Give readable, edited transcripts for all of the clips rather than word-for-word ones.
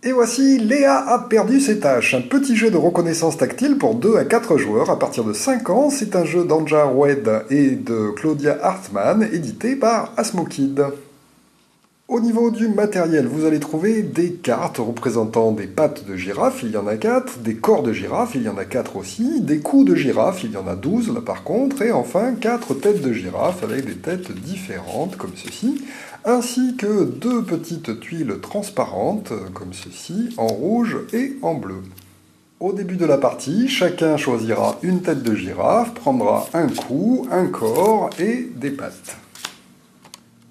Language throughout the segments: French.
Et voici, Léa a perdu ses tâches, un petit jeu de reconnaissance tactile pour 2 à 4 joueurs à partir de 5 ans. C'est un jeu d'Anja Wed et de Claudia Hartmann, édité par Asmokid. Au niveau du matériel, vous allez trouver des cartes représentant des pattes de girafe, il y en a 4, des corps de girafe, il y en a 4 aussi, des coups de girafe, il y en a 12 là par contre, et enfin 4 têtes de girafe avec des têtes différentes comme ceci, ainsi que 2 petites tuiles transparentes comme ceci, en rouge et en bleu. Au début de la partie, chacun choisira une tête de girafe, prendra un cou, un corps et des pattes.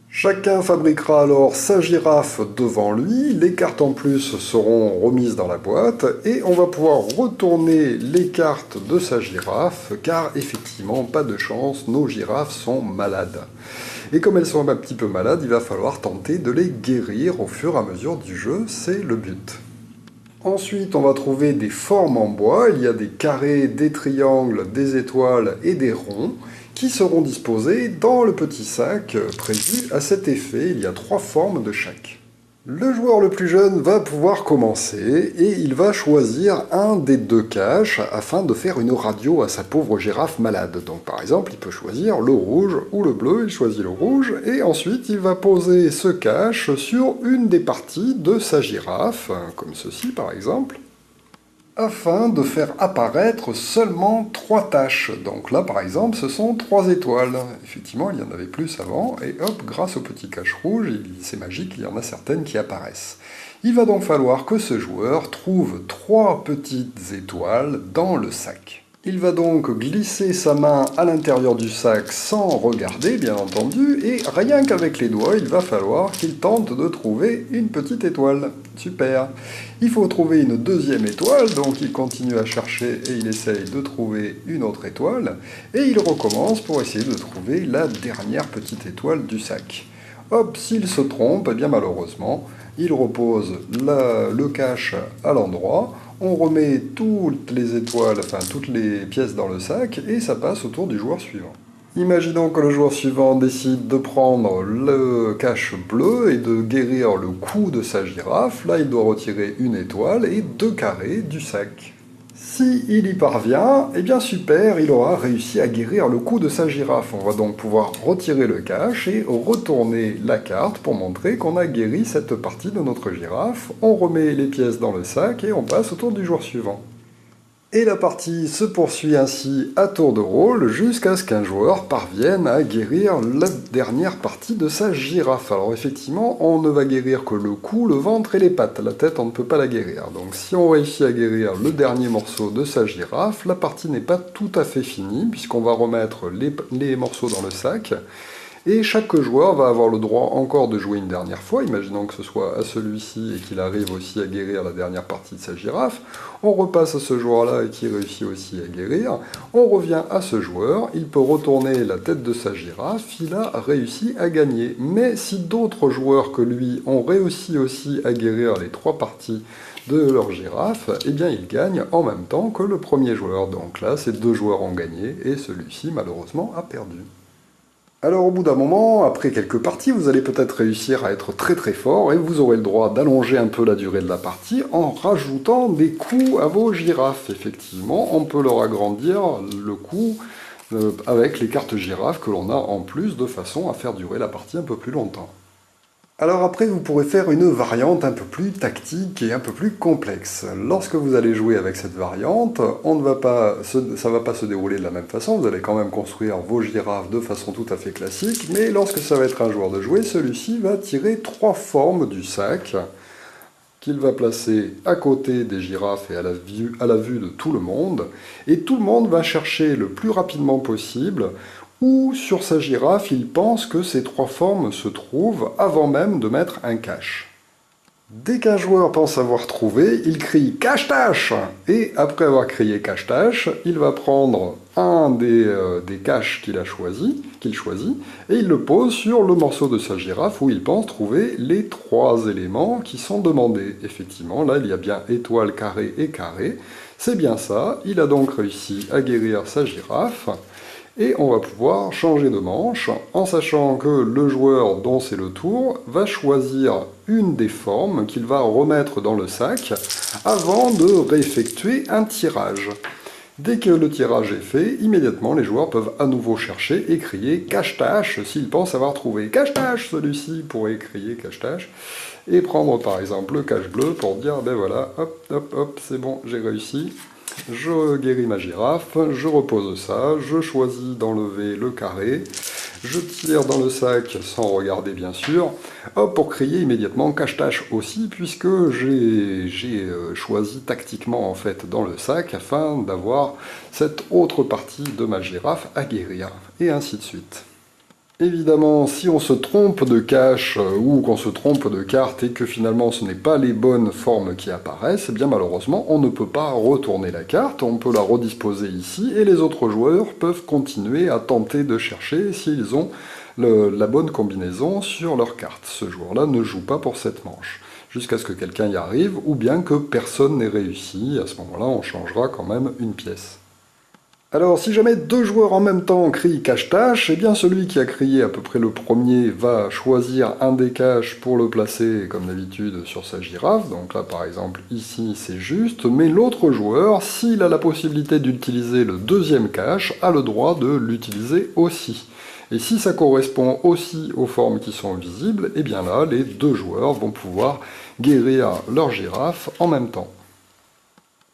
Chacun fabriquera alors sa girafe devant lui, les cartes en plus seront remises dans la boîte, et on va pouvoir retourner les cartes de sa girafe, car effectivement, pas de chance, nos girafes sont malades. Et comme elles sont un petit peu malades, il va falloir tenter de les guérir au fur et à mesure du jeu, c'est le but. Ensuite, on va trouver des formes en bois, il y a des carrés, des triangles, des étoiles et des ronds, qui seront disposés dans le petit sac prévu à cet effet. Il y a 3 formes de chaque. Le joueur le plus jeune va pouvoir commencer et il va choisir un des 2 caches afin de faire une radio à sa pauvre girafe malade. Donc par exemple, il peut choisir le rouge ou le bleu, il choisit le rouge et ensuite il va poser ce cache sur une des parties de sa girafe, comme ceci par exemple, afin de faire apparaître seulement 3 taches. Donc là, par exemple, ce sont 3 étoiles. Effectivement, il y en avait plus avant, et hop, grâce au petit cache rouge, c'est magique, il y en a certaines qui apparaissent. Il va donc falloir que ce joueur trouve 3 petites étoiles dans le sac. Il va donc glisser sa main à l'intérieur du sac sans regarder, bien entendu, et rien qu'avec les doigts, il va falloir qu'il tente de trouver une petite étoile. Super. Il faut trouver une deuxième étoile, donc il continue à chercher et il essaye de trouver une autre étoile, et il recommence pour essayer de trouver la dernière petite étoile du sac. Hop, s'il se trompe, eh bien malheureusement, il repose le cache à l'endroit, on remet toutes les étoiles, enfin toutes les pièces dans le sac, et ça passe au tour du joueur suivant. Imaginons que le joueur suivant décide de prendre le cache bleu et de guérir le cou de sa girafe. Là, il doit retirer une étoile et 2 carrés du sac. Si il y parvient, eh bien super, il aura réussi à guérir le cou de sa girafe. On va donc pouvoir retirer le cache et retourner la carte pour montrer qu'on a guéri cette partie de notre girafe. On remet les pièces dans le sac et on passe au tour du joueur suivant. Et la partie se poursuit ainsi à tour de rôle jusqu'à ce qu'un joueur parvienne à guérir la dernière partie de sa girafe. Alors effectivement, on ne va guérir que le cou, le ventre et les pattes. La tête, on ne peut pas la guérir. Donc si on réussit à guérir le dernier morceau de sa girafe, la partie n'est pas tout à fait finie, puisqu'on va remettre les morceaux dans le sac. Et chaque joueur va avoir le droit encore de jouer une dernière fois, imaginons que ce soit à celui-ci et qu'il arrive aussi à guérir la dernière partie de sa girafe. On repasse à ce joueur-là et qui réussit aussi à guérir. On revient à ce joueur, il peut retourner la tête de sa girafe, il a réussi à gagner. Mais si d'autres joueurs que lui ont réussi aussi à guérir les 3 parties de leur girafe, eh bien ils gagnent en même temps que le premier joueur. Donc là, ces 2 joueurs ont gagné et celui-ci malheureusement a perdu. Alors au bout d'un moment, après quelques parties, vous allez peut-être réussir à être très très fort et vous aurez le droit d'allonger un peu la durée de la partie en rajoutant des coups à vos girafes. Effectivement, on peut leur agrandir le coup avec les cartes girafes que l'on a en plus de façon à faire durer la partie un peu plus longtemps. Alors après, vous pourrez faire une variante un peu plus tactique et un peu plus complexe. Lorsque vous allez jouer avec cette variante, ça ne va pas se dérouler de la même façon, vous allez quand même construire vos girafes de façon tout à fait classique, mais lorsque ça va être un joueur de jouer, celui-ci va tirer 3 formes du sac, qu'il va placer à côté des girafes et à la vue de tout le monde, et tout le monde va chercher le plus rapidement possible où sur sa girafe, il pense que ces 3 formes se trouvent avant même de mettre un cache. Dès qu'un joueur pense avoir trouvé, il crie « cache-tâche » et après avoir crié « cache-tâche », il va prendre un des caches qu'il choisit, et il le pose sur le morceau de sa girafe où il pense trouver les 3 éléments qui sont demandés. Effectivement, là, il y a bien étoile, carré et carré. C'est bien ça, il a donc réussi à guérir sa girafe. Et on va pouvoir changer de manche en sachant que le joueur dont c'est le tour va choisir une des formes qu'il va remettre dans le sac avant de réeffectuer un tirage. Dès que le tirage est fait, immédiatement les joueurs peuvent à nouveau chercher et crier cache-tâche s'ils pensent avoir trouvé. Cache-tâche, celui-ci pourrait crier cache-tâche. Et prendre par exemple le cache-bleu pour dire ben voilà, hop, hop, hop, c'est bon, j'ai réussi. Je guéris ma girafe, je repose ça, je choisis d'enlever le carré, je tire dans le sac sans regarder bien sûr, hop, pour crier immédiatement cache-tâche aussi, puisque j'ai choisi tactiquement en fait dans le sac afin d'avoir cette autre partie de ma girafe à guérir, et ainsi de suite. Évidemment, si on se trompe de cache ou qu'on se trompe de carte et que finalement ce n'est pas les bonnes formes qui apparaissent, eh bien malheureusement on ne peut pas retourner la carte, on peut la redisposer ici et les autres joueurs peuvent continuer à tenter de chercher s'ils ont la bonne combinaison sur leur carte. Ce joueur-là ne joue pas pour cette manche, jusqu'à ce que quelqu'un y arrive ou bien que personne n'ait réussi. À ce moment-là, on changera quand même une pièce. Alors, si jamais deux joueurs en même temps crient cache-tâche, eh bien celui qui a crié à peu près le premier va choisir un des caches pour le placer, comme d'habitude, sur sa girafe. Donc là, par exemple, ici, c'est juste. Mais l'autre joueur, s'il a la possibilité d'utiliser le deuxième cache, a le droit de l'utiliser aussi. Et si ça correspond aussi aux formes qui sont visibles, eh bien là, les deux joueurs vont pouvoir guérir leur girafe en même temps.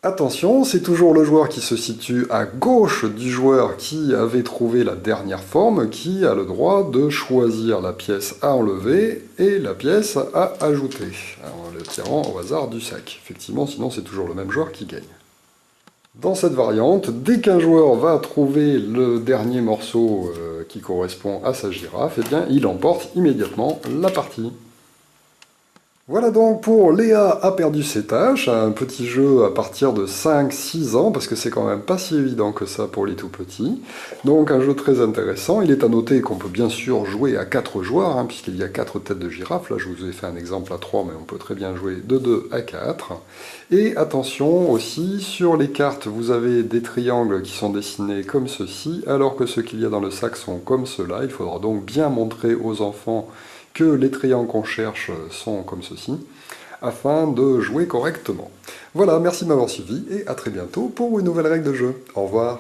Attention, c'est toujours le joueur qui se situe à gauche du joueur qui avait trouvé la dernière forme qui a le droit de choisir la pièce à enlever et la pièce à ajouter, en le tirant au hasard du sac. Effectivement, sinon c'est toujours le même joueur qui gagne. Dans cette variante, dès qu'un joueur va trouver le dernier morceau qui correspond à sa girafe, eh bien, il emporte immédiatement la partie. Voilà donc pour Léa a perdu ses tâches, un petit jeu à partir de 5-6 ans, parce que c'est quand même pas si évident que ça pour les tout petits. Donc un jeu très intéressant, il est à noter qu'on peut bien sûr jouer à 4 joueurs, puisqu'il y a 4 têtes de girafe, là je vous ai fait un exemple à 3, mais on peut très bien jouer de 2 à 4. Et attention aussi, sur les cartes vous avez des triangles qui sont dessinés comme ceci, alors que ceux qu'il y a dans le sac sont comme cela, il faudra donc bien montrer aux enfants que les triangles qu'on cherche sont comme ceci, afin de jouer correctement. Voilà, merci de m'avoir suivi, et à très bientôt pour une nouvelle règle de jeu. Au revoir.